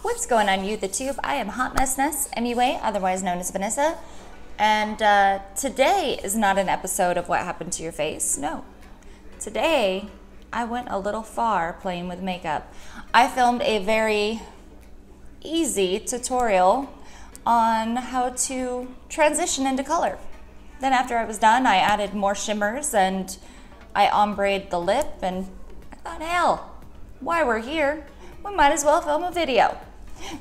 What's going on, you the tube? I am HOTMESS, MUA, otherwise known as Vanessa, and today is not an episode of what happened to your face. No, today I went a little far playing with makeup. I filmed a very easy tutorial on how to transition into color. Then after I was done, I added more shimmers and I ombre'd the lip, and I thought, hell, while we're here, we might as well film a video.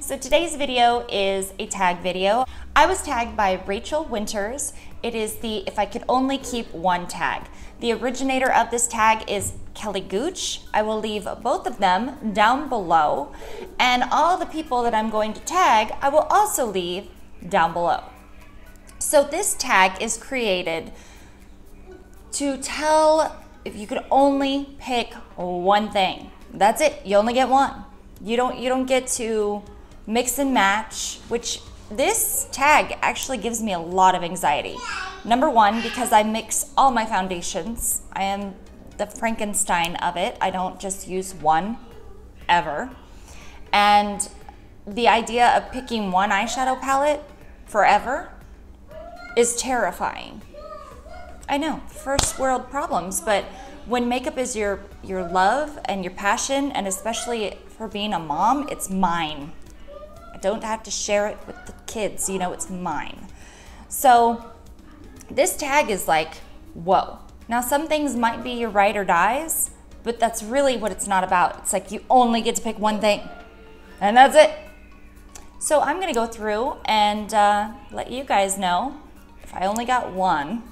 So today's video is a tag video. I was tagged by Rachel Winters. It is the If I Could Only Keep One tag. The originator of this tag is Kelly Gooch. I will leave both of them down below, and all the people that I'm going to tag, I will also leave down below. So this tag is created to tell if you could only pick one thing. That's it, you only get one. You don't get to mix and match, which this tag actually gives me a lot of anxiety. Number one, because I mix all my foundations. I am the Frankenstein of it. I don't just use one, ever. And the idea of picking one eyeshadow palette forever is terrifying. I know, first world problems, but when makeup is your love and your passion, and especially for being a mom, it's mine. I don't have to share it with the kids, you know, it's mine. So this tag is like, whoa. Now some things might be your ride or dies, but that's really what it's not about. It's like you only get to pick one thing, and that's it. So I'm gonna go through and let you guys know if I only got one,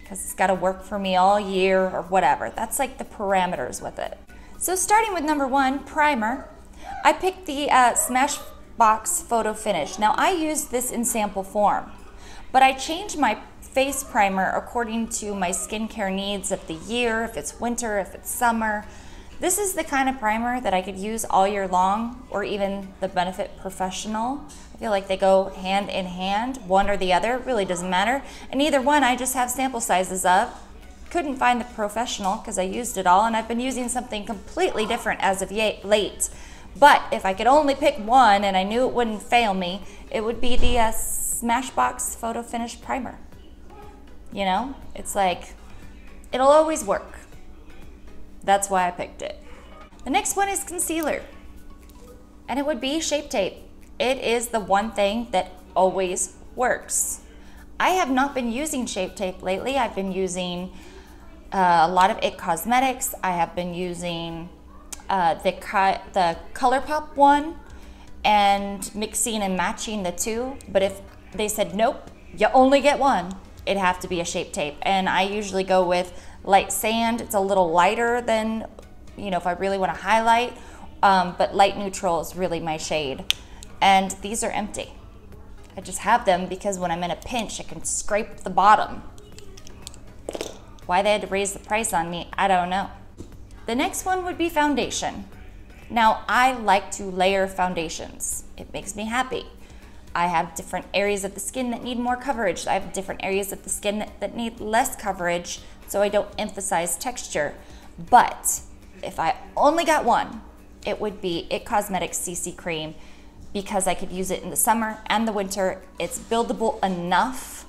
because it's got to work for me all year or whatever. That's like the parameters with it. So starting with number one, primer. I picked the Smashbox Photo Finish. Now I used this in sample form, but I changed my face primer according to my skincare needs of the year, if it's winter, if it's summer. This is the kind of primer that I could use all year long, or even the Benefit Professional. I feel like they go hand in hand, one or the other, really doesn't matter. And either one I just have sample sizes of. Couldn't find the Professional because I used it all, and I've been using something completely different as of late. But if I could only pick one and I knew it wouldn't fail me, it would be the Smashbox Photo Finish Primer. You know, it's like, it'll always work. That's why I picked it. The next one is concealer, and it would be Shape Tape. It is the one thing that always works. I have not been using Shape Tape lately. I've been using a lot of IT Cosmetics. I have been using the Colourpop one and mixing and matching the two. But if they said, nope, you only get one, it'd have to be a Shape Tape. And I usually go with Light Sand. It's a little lighter than, you know, if I really want to highlight, but light neutral is really my shade. And these are empty. I just have them because when I'm in a pinch, I can scrape the bottom. Why they had to raise the price on me, I don't know. The next one would be foundation. Now, I like to layer foundations. It makes me happy. I have different areas of the skin that need more coverage. I have different areas of the skin that need less coverage, so I don't emphasize texture. But if I only got one, it would be IT Cosmetics CC Cream, because I could use it in the summer and the winter. It's buildable enough.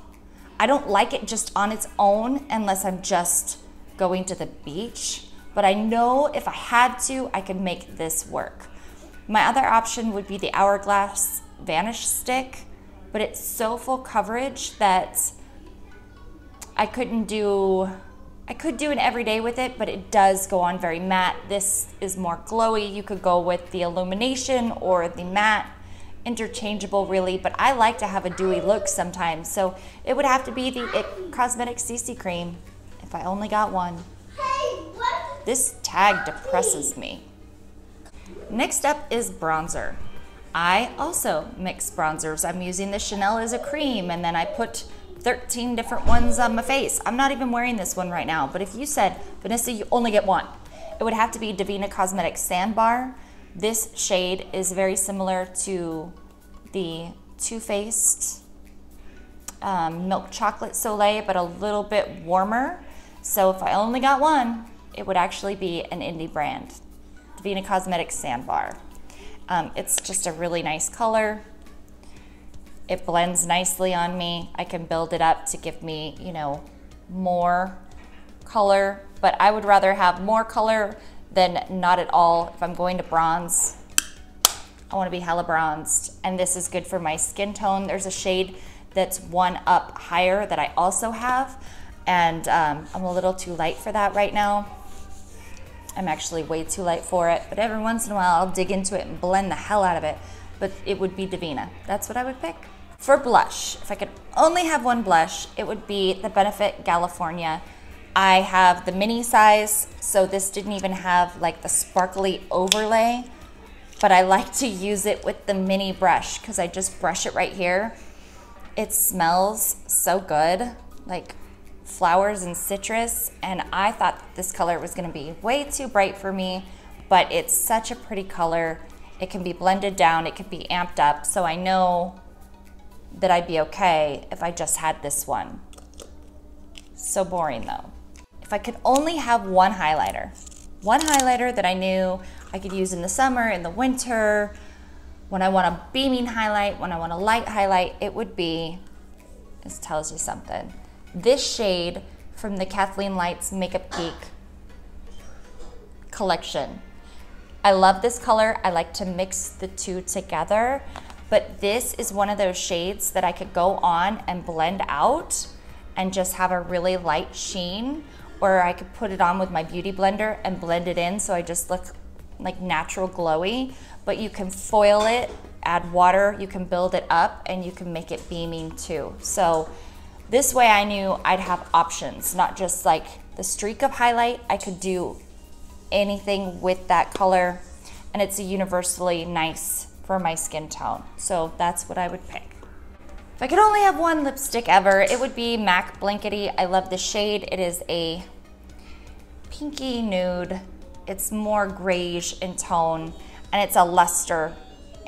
I don't like it just on its own unless I'm just going to the beach, but I know if I had to, I could make this work. My other option would be the Hourglass Vanish Stick, but it's so full coverage that I could do an everyday with it, but it does go on very matte. This is more glowy. You could go with the illumination or the matte, interchangeable really, but I like to have a dewy look sometimes, so it would have to be the IT Cosmetics CC Cream if I only got one. This tag depresses me. Next up is bronzer. I also mix bronzers. I'm using the Chanel as a cream, and then I put 13 different ones on my face. I'm not even wearing this one right now, but if you said, Vanessa, you only get one, it would have to be Divina Cosmetics Sandbar. This shade is very similar to the Too Faced Milk Chocolate Soleil, but a little bit warmer. So if I only got one, it would actually be an indie brand, Divina Cosmetics Sandbar. It's just a really nice color. It blends nicely on me. I can build it up to give me, you know, more color, but I would rather have more color than not at all. If I'm going to bronze, I want to be hella bronzed, and this is good for my skin tone. There's a shade that's one up higher that I also have, and I'm a little too light for that right now. I'm actually way too light for it, but every once in a while I'll dig into it and blend the hell out of it, but it would be Divina. That's what I would pick. For blush, if I could only have one blush, it would be the Benefit California. I have the mini size, so this didn't even have like the sparkly overlay, but I like to use it with the mini brush because I just brush it right here. It smells so good, like flowers and citrus, and I thought that this color was gonna be way too bright for me, but it's such a pretty color. It can be blended down, it can be amped up, so I know that I'd be okay if I just had this one. So boring though. If I could only have one highlighter that I knew I could use in the summer, in the winter, when I want a beaming highlight, when I want a light highlight, it would be, this tells you something, this shade from the Kathleen Lights Makeup Geek collection. I love this color. I like to mix the two together, but this is one of those shades that I could go on and blend out and just have a really light sheen, or I could put it on with my beauty blender and blend it in so I just look like natural glowy. But you can foil it, add water, you can build it up, and you can make it beaming too. So this way I knew I'd have options, not just like the streak of highlight. I could do anything with that color, and it's a universally nice for my skin tone. So that's what I would pick. If I could only have one lipstick ever, it would be MAC Blankety. I love the shade. It is a pinky nude. It's more grayish in tone, and it's a luster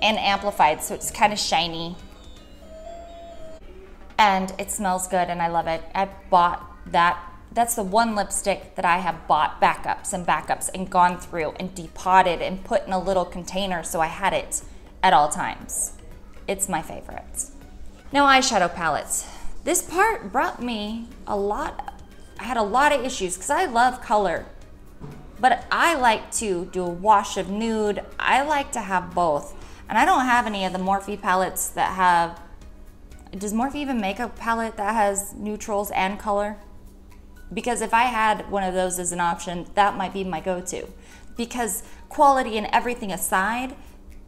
and amplified, so it's kind of shiny. And it smells good, and I love it. I bought that. That's the one lipstick that I have bought backups and gone through and depotted and put in a little container so I had it at all times. It's my favorite. Now, eyeshadow palettes. This part brought me a lot. I had a lot of issues because I love color, but I like to do a wash of nude. I like to have both. And I don't have any of the Morphe palettes that have, does Morphe even make a palette that has neutrals and color? Because if I had one of those as an option, that might be my go-to. Because quality and everything aside,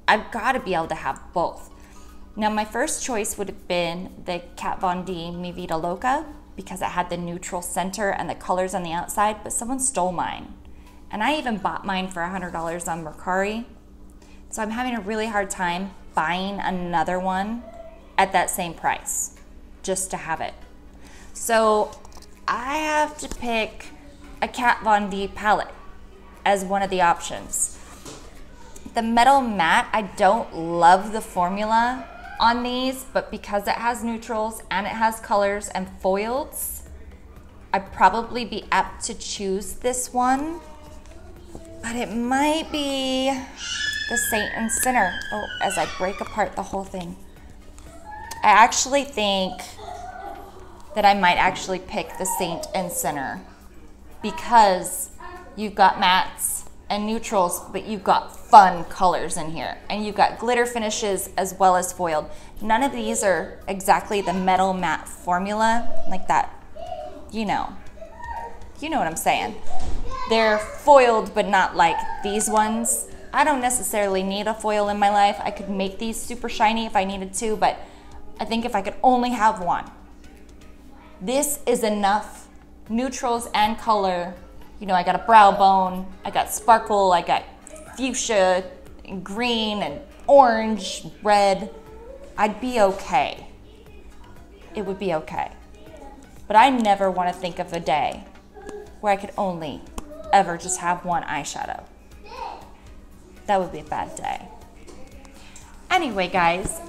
I've got to be able to have both. Now, my first choice would have been the Kat Von D Mi Vida Loca because it had the neutral center and the colors on the outside, but someone stole mine. And I even bought mine for $100 on Mercari. So I'm having a really hard time buying another one at that same price just to have it. So I have to pick a Kat Von D palette as one of the options. The Metal Matte, I don't love the formula on these, but because it has neutrals and it has colors and foils, I'd probably be apt to choose this one, but it might be the Saint and Sinner. Oh, as I break apart the whole thing. I actually think that I might actually pick the Saint and Sinner because you've got mattes and neutrals, but you've got fun colors in here, and you've got glitter finishes as well as foiled. None of these are exactly the Metal Matte formula like that. You know what I'm saying. They're foiled, but not like these ones. I don't necessarily need a foil in my life. I could make these super shiny if I needed to, but I think if I could only have one, this is enough neutrals and color. You know, I got a brow bone, I got sparkle, I got fuchsia, and green, and orange, red. I'd be okay. It would be okay. But I never want to think of a day where I could only ever just have one eyeshadow. That would be a bad day. Anyway, guys,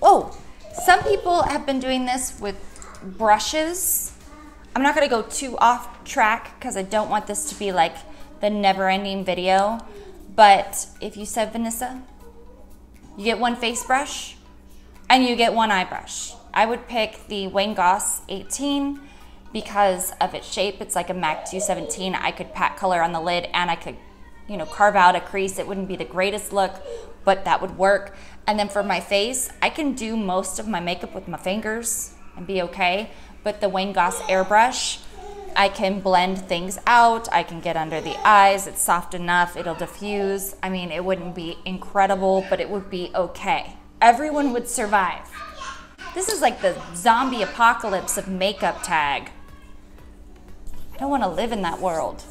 oh, some people have been doing this with brushes. I'm not gonna go too off track because I don't want this to be like the never-ending video, But if you said Vanessa, you get one face brush and you get one eye brush. I would pick the Wayne Goss 18 because of its shape. It's like a MAC 217. I could pat color on the lid and I could, you know, carve out a crease. It wouldn't be the greatest look, but that would work. And then for my face, I can do most of my makeup with my fingers and be okay. But the Wayne Goss airbrush, I can blend things out. I can get under the eyes. It's soft enough. It'll diffuse. I mean, it wouldn't be incredible, but it would be okay. Everyone would survive. This is like the zombie apocalypse of makeup tag. I don't want to live in that world.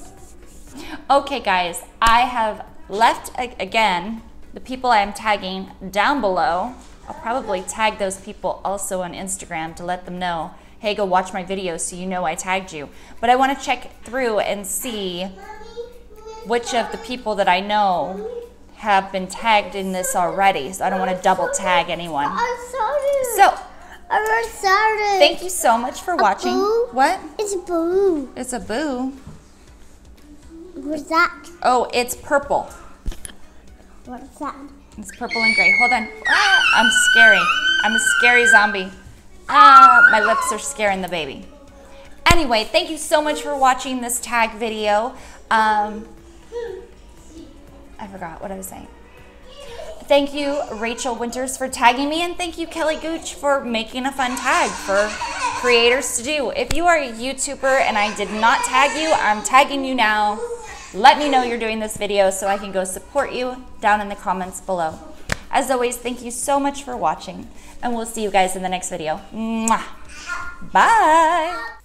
Okay, guys, I have left, again, the people I am tagging down below. I'll probably tag those people also on Instagram to let them know, hey, go watch my video so you know I tagged you. But I want to check through and see which of the people that I know have been tagged in this already. So I don't want to double tag anyone. So, thank you so much for watching. What? It's a boo. It's a boo. What's that? Oh, it's purple. What's that? It's purple and gray. Hold on. Ah, I'm scary. I'm a scary zombie. Ah, my lips are scaring the baby. Anyway, thank you so much for watching this tag video. I forgot what I was saying. Thank you, Rachel Winters, for tagging me, and thank you, Kelly Gooch, for making a fun tag for creators to do. If you are a YouTuber and I did not tag you, I'm tagging you now. Let me know you're doing this video so I can go support you down in the comments below. As always, thank you so much for watching, and we'll see you guys in the next video. Mwah. Bye.